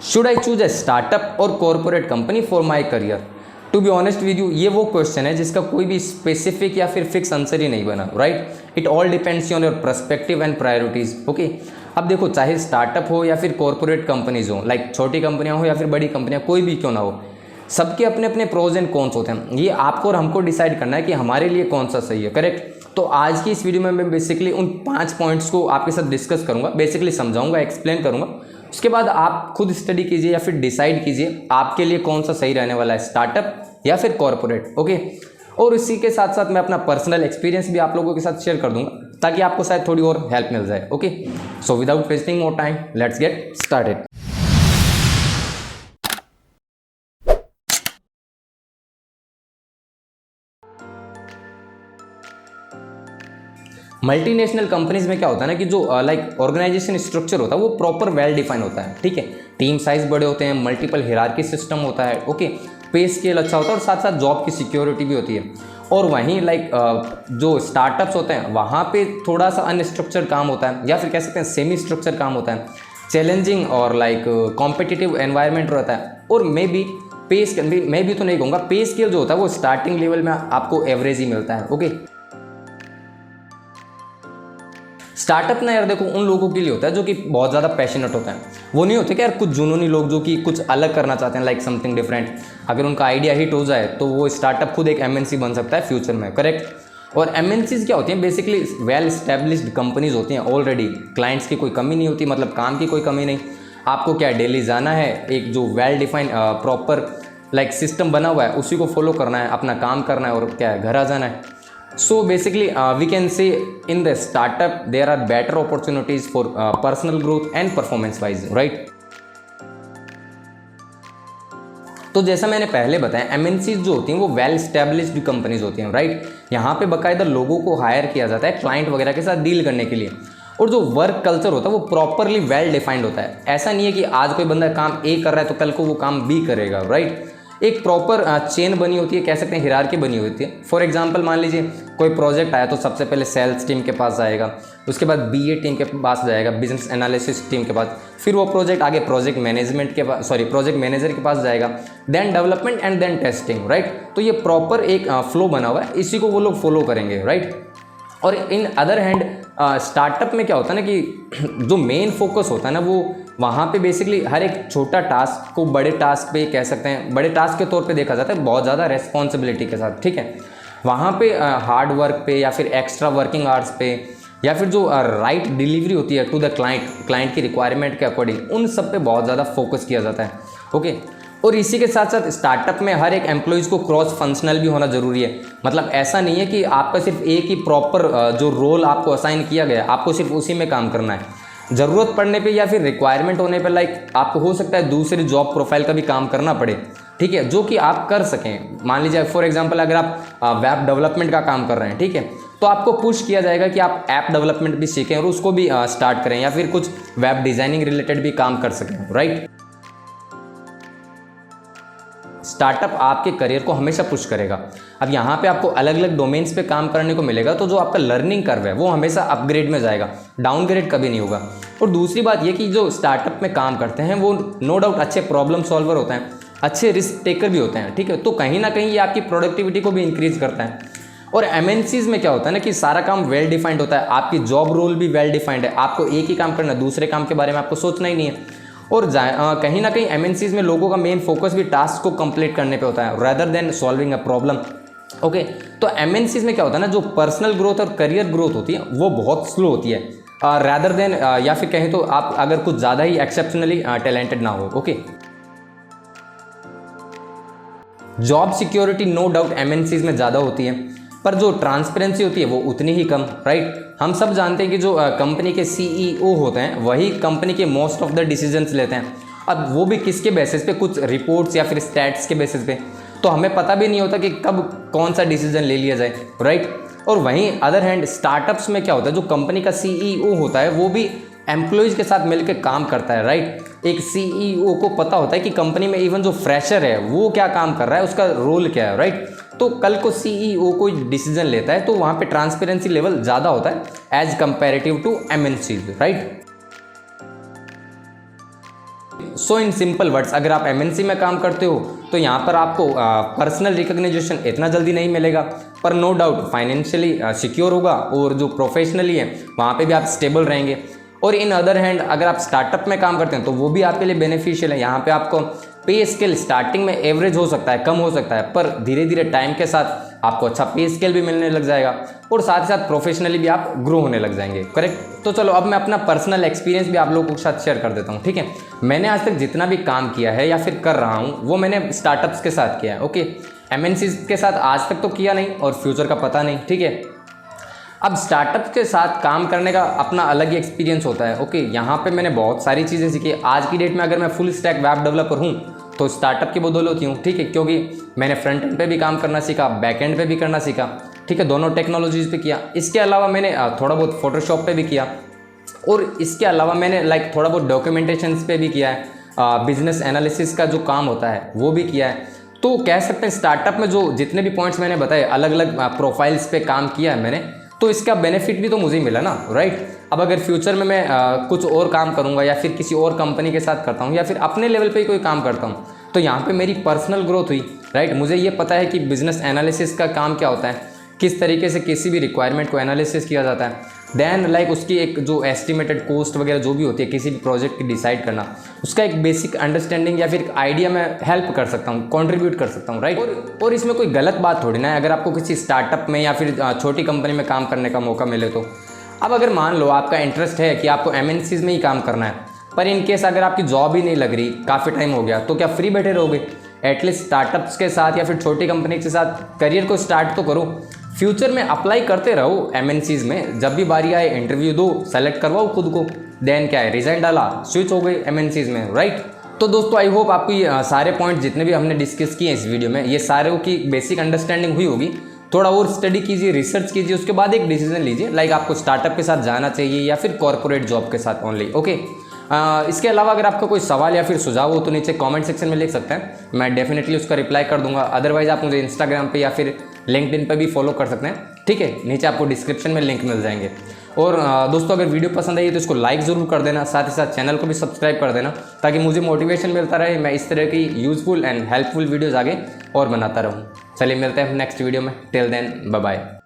Should I choose a startup और corporate company for my career? To be honest with you, ये वो question है जिसका कोई भी स्पेसिफिक या फिर फिक्स आंसर ही नहीं बना, right? It all depends on your perspective and priorities. Okay, अब देखो, चाहे स्टार्टअप हो या फिर कॉर्पोरेट कंपनीज हो, लाइक छोटी कंपनियां हो या फिर बड़ी कंपनियां, कोई भी क्यों ना हो, सबके अपने अपने प्रोज एंड कॉन्स होते हैं। ये आपको और हमको डिसाइड करना है कि हमारे लिए कौन सा सही है, करेक्ट? तो आज की इस वीडियो में मैं बेसिकली उन 5 पॉइंट्स को आपके साथ डिस्कस करूंगा, बेसिकली समझाऊंगा, एक्सप्लेन करूंगा। उसके बाद आप खुद स्टडी कीजिए या फिर डिसाइड कीजिए आपके लिए कौन सा सही रहने वाला है, स्टार्टअप या फिर कॉर्पोरेट। ओके, और इसी के साथ साथ मैं अपना पर्सनल एक्सपीरियंस भी आप लोगों के साथ शेयर कर दूंगा ताकि आपको शायद थोड़ी और हेल्प मिल जाए। Okay, so without wasting more time, let's get started. Multinational companies में क्या होता है ना कि जो लाइक ऑर्गेनाइजेशन स्ट्रक्चर होता है वो प्रॉपर वेल डिफाइन होता है, ठीक है? टीम साइज बड़े होते हैं, मल्टीपल हिरार्की सिस्टम होता है, ओके, पे स्केल अच्छा होता है और साथ साथ जॉब की सिक्योरिटी भी होती है। और वहीं लाइक जो स्टार्टअप्स होते हैं वहाँ पे थोड़ा सा अनस्ट्रक्चर्ड काम होता है या फिर कह सकते हैं सेमी स्ट्रक्चर काम होता है, चैलेंजिंग और लाइक कॉम्पिटिटिव एनवायरनमेंट रहता है। और मे बी पे स्केल, मैं भी तो नहीं कहूँगा, पे स्केल जो होता है वो स्टार्टिंग लेवल में आपको एवरेज ही मिलता है। ओके, स्टार्टअप ना यार देखो उन लोगों के लिए होता है जो कि बहुत ज़्यादा पैशनेट होता है। वो नहीं होते कि यार कुछ जुनूनी लोग जो कि कुछ अलग करना चाहते हैं, लाइक समथिंग डिफरेंट। अगर उनका आइडिया हिट हो जाए तो वो स्टार्टअप खुद एक एमएनसी बन सकता है फ्यूचर में, करेक्ट? और एमएनसीज क्या होती हैं? बेसिकली वेल स्टैब्लिश्ड कंपनीज होती हैं ऑलरेडी। क्लाइंट्स की कोई कमी नहीं होती, मतलब काम की कोई कमी नहीं। आपको क्या डेली जाना है, एक जो well defined proper like system बना हुआ है उसी को फॉलो करना है, अपना काम करना है और क्या है, घर आ जाना है। So basically we can say in the startup there are better opportunities for personal growth and performance wise, right? तो जैसा मैंने पहले बताया, एमएनसीज जो होती हैं वो वेल स्टैब्लिश्ड कंपनीज होती हैं, राइट? यहाँ पे बाकायदा लोगों को हायर किया जाता है क्लाइंट वगैरह के साथ डील करने के लिए। और जो वर्क कल्चर होता है वो प्रॉपरली वेल डिफाइंड होता है। ऐसा नहीं है कि आज कोई बंदा काम ए कर रहा है तो कल को वो काम बी करेगा, राइट? एक प्रॉपर चेन बनी होती है, कह सकते हैं हिरार्की बनी होती है। फॉर एग्जांपल मान लीजिए कोई प्रोजेक्ट आया तो सबसे पहले सेल्स टीम के पास जाएगा, उसके बाद बीए टीम के पास जाएगा, बिजनेस एनालिसिस टीम के पास, फिर वो प्रोजेक्ट आगे प्रोजेक्ट मैनेजमेंट के पास, प्रोजेक्ट मैनेजर के पास जाएगा, then development and then testing, right? तो ये प्रॉपर एक फ्लो बना हुआ है, इसी को वो लोग फॉलो करेंगे, राइट? और इन अदर हैंड स्टार्टअप में क्या होता है ना कि जो मेन फोकस होता है ना वो वहाँ पे बेसिकली हर एक छोटा टास्क को बड़े टास्क पे, कह सकते हैं बड़े टास्क के तौर पे देखा जाता है, बहुत ज़्यादा रेस्पॉन्सिबिलिटी के साथ, ठीक है? वहाँ पे हार्ड वर्क पे या फिर एक्स्ट्रा वर्किंग आवर्स पे या फिर जो राइट डिलीवरी होती है टू द क्लाइंट की रिक्वायरमेंट के अकॉर्डिंग, उन सब पे बहुत ज़्यादा फोकस किया जाता है। ओके, और इसी के साथ साथ स्टार्टअप में हर एक एम्प्लॉयज़ को क्रॉस फंक्शनल भी होना ज़रूरी है। मतलब ऐसा नहीं है कि आपका सिर्फ एक ही प्रॉपर जो रोल आपको असाइन किया गया आपको सिर्फ उसी में काम करना है। ज़रूरत पड़ने पे या फिर रिक्वायरमेंट होने पे लाइक आपको हो सकता है दूसरी जॉब प्रोफाइल का भी काम करना पड़े, ठीक है, जो कि आप कर सकें। मान लीजिए फॉर एग्जांपल अगर आप वेब डेवलपमेंट का काम कर रहे हैं, ठीक है, तो आपको पुश किया जाएगा कि आप ऐप डेवलपमेंट भी सीखें और उसको भी स्टार्ट करें या फिर कुछ वेब डिज़ाइनिंग रिलेटेड भी काम कर सकें, राइट? स्टार्टअप आपके करियर को हमेशा पुश करेगा। अब यहाँ पे आपको अलग अलग डोमेन्स पे काम करने को मिलेगा, तो जो आपका लर्निंग कर्व है वो हमेशा अपग्रेड में जाएगा, डाउनग्रेड कभी नहीं होगा। और दूसरी बात ये कि जो स्टार्टअप में काम करते हैं वो नो डाउट अच्छे प्रॉब्लम सॉल्वर होते हैं, अच्छे रिस्क टेकर भी होते हैं, ठीक है? तो कहीं ना कहीं ये आपकी प्रोडक्टिविटी को भी इंक्रीज करता है। और एमएनसीज में क्या होता है ना कि सारा काम वेल डिफाइंड होता है, आपकी जॉब रोल भी वेल डिफाइंड है, आपको एक ही काम करना, दूसरे काम के बारे में आपको सोचना ही नहीं है। और कहीं ना कहीं एमएनसीज में लोगों का मेन फोकस भी टास्क को कंप्लीट करने पे होता है rather than solving a problem. Okay, तो एमएनसीज में क्या होता है ना, जो पर्सनल ग्रोथ और करियर ग्रोथ होती है वो बहुत स्लो होती है रेदर देन या फिर कहें तो आप अगर कुछ ज़्यादा ही एक्सेप्शनली टैलेंटेड ना हो। Okay, job security no doubt MNCs में ज़्यादा होती है, पर जो ट्रांसपेरेंसी होती है वो उतनी ही कम, राइट? हम सब जानते हैं कि जो कंपनी के सीईओ होते हैं वही कंपनी के मोस्ट ऑफ द डिसीजंस लेते हैं। अब वो भी किसके बेसिस पे? कुछ रिपोर्ट्स या फिर स्टैट्स के बेसिस पे। तो हमें पता भी नहीं होता कि कब कौन सा डिसीजन ले लिया जाए, राइट? और वहीं अदर हैंड स्टार्टअप्स में क्या होता है, जो कंपनी का सीईओ होता है वो भी एम्प्लॉयज़ के साथ मिलकर काम करता है, राइट? एक सीईओ को पता होता है कि कंपनी में इवन जो फ्रेशर है वो क्या काम कर रहा है, उसका रोल क्या है, राइट? तो कल को सीईओ कोई डिसीजन लेता है तो वहाँ पे ट्रांसपेरेंसी लेवल ज़्यादा होता है as comparative to MNCs, right? So in simple words, अगर आप एमएनसी में काम करते हो तो यहाँ पर आपको पर्सनल रिकग्निशन इतना जल्दी नहीं मिलेगा, पर नो डाउट फाइनेंशियली सिक्योर होगा और जो प्रोफेशनली है वहाँ पे भी आप स्टेबल रहेंगे। और इन अदर हैंड अगर आप स्टार्टअप में काम करते हैं तो वो भी आपके लिए बेनिफिशियल है। यहाँ पे आपको पे स्केल स्टार्टिंग में एवरेज हो सकता है, कम हो सकता है, पर धीरे धीरे टाइम के साथ आपको अच्छा पे स्केल भी मिलने लग जाएगा और साथ ही साथ प्रोफेशनली भी आप ग्रो होने लग जाएंगे। करेक्ट। तो चलो अब मैं अपना पर्सनल एक्सपीरियंस भी आप लोगों के साथ शेयर कर देता हूँ। ठीक है, मैंने आज तक जितना भी काम किया है या फिर कर रहा हूँ वो मैंने स्टार्टअप्स के साथ किया है। ओके, एमएनसीज के साथ आज तक तो किया नहीं और फ्यूचर का पता नहीं। ठीक है, अब स्टार्टअप के साथ काम करने का अपना अलग ही एक्सपीरियंस होता है। ओके, यहाँ पे मैंने बहुत सारी चीज़ें सीखी। आज की डेट में अगर मैं फुल स्टैक वेब डेवलपर हूँ तो स्टार्टअप की बदौलत होती हूँ। ठीक है, क्योंकि मैंने फ्रंट एंड पे भी काम करना सीखा, बैक एंड पे भी करना सीखा। ठीक है, दोनों टेक्नोलॉजीज़ पे किया। इसके अलावा मैंने थोड़ा बहुत फोटोशॉप पे भी किया और इसके अलावा मैंने थोड़ा बहुत डॉक्यूमेंटेशंस पे भी किया है। बिजनेस एनालिसिस का जो काम होता है वो भी किया है। तो कह सकते हैं स्टार्टअप में जो जितने भी पॉइंट्स मैंने बताए, अलग अलग प्रोफाइल्स पे काम किया है मैंने, तो इसका बेनिफिट भी तो मुझे मिला ना, राइट। अब अगर फ्यूचर में मैं कुछ और काम करूँगा या फिर किसी और कंपनी के साथ करता हूँ या फिर अपने लेवल पे ही कोई काम करता हूँ तो यहाँ पे मेरी पर्सनल ग्रोथ हुई, राइट। मुझे ये पता है कि बिजनेस एनालिसिस का काम क्या होता है, किस तरीके से किसी भी रिक्वायरमेंट को एनालिसिस किया जाता है, देन उसकी एक जो एस्टिमेटेड कॉस्ट वगैरह जो भी होती है किसी भी प्रोजेक्ट की डिसाइड करना, उसका एक बेसिक अंडरस्टैंडिंग या फिर आइडिया मैं हेल्प कर सकता हूँ, कंट्रीब्यूट कर सकता हूँ, राइट। और इसमें कोई गलत बात थोड़ी ना है अगर आपको किसी स्टार्टअप में या फिर छोटी कंपनी में काम करने का मौका मिले तो। अब अगर मान लो आपका इंटरेस्ट है कि आपको एमएनसीज में ही काम करना है, पर इन केस अगर आपकी जॉब ही नहीं लग रही, काफ़ी टाइम हो गया, तो क्या फ्री बैठे रहोगे? एटलीस्ट स्टार्टअप्स के साथ या फिर छोटी कंपनी के साथ करियर को स्टार्ट तो करो। फ्यूचर में अप्लाई करते रहो एमएनसीज में, जब भी बारी आए इंटरव्यू दो, सेलेक्ट करवाओ खुद को, देन क्या है, रिजाइन डाला, स्विच हो गए एमएनसीज में, राइट। तो दोस्तों आई होप आपको ये सारे पॉइंट जितने भी हमने डिस्कस किए इस वीडियो में, ये सारे की बेसिक अंडरस्टैंडिंग हुई होगी। थोड़ा और स्टडी कीजिए, रिसर्च कीजिए, उसके बाद एक डिसीजन लीजिए, आपको स्टार्टअप के साथ जाना चाहिए या फिर कॉर्पोरेट जॉब के साथ ओनली। ओके, इसके अलावा अगर आपका कोई सवाल या फिर सुझाव हो तो नीचे कमेंट सेक्शन में लिख सकते हैं, मैं डेफिनेटली उसका रिप्लाई कर दूंगा। अदरवाइज आप मुझे इंस्टाग्राम पे या फिर लिंक्डइन पे भी फॉलो कर सकते हैं। ठीक है, नीचे आपको डिस्क्रिप्शन में लिंक मिल जाएंगे। और दोस्तों अगर वीडियो पसंद आई तो इसको लाइक ज़रूर कर देना, साथ ही साथ चैनल को भी सब्सक्राइब कर देना ताकि मुझे मोटिवेशन मिलता रहे, मैं इस तरह की यूज़फुल एंड हेल्पफुल वीडियोज़ आगे और बनाता रहूँ। चलिए मिलते हैं नेक्स्ट वीडियो में, टिल देन बाय बाय।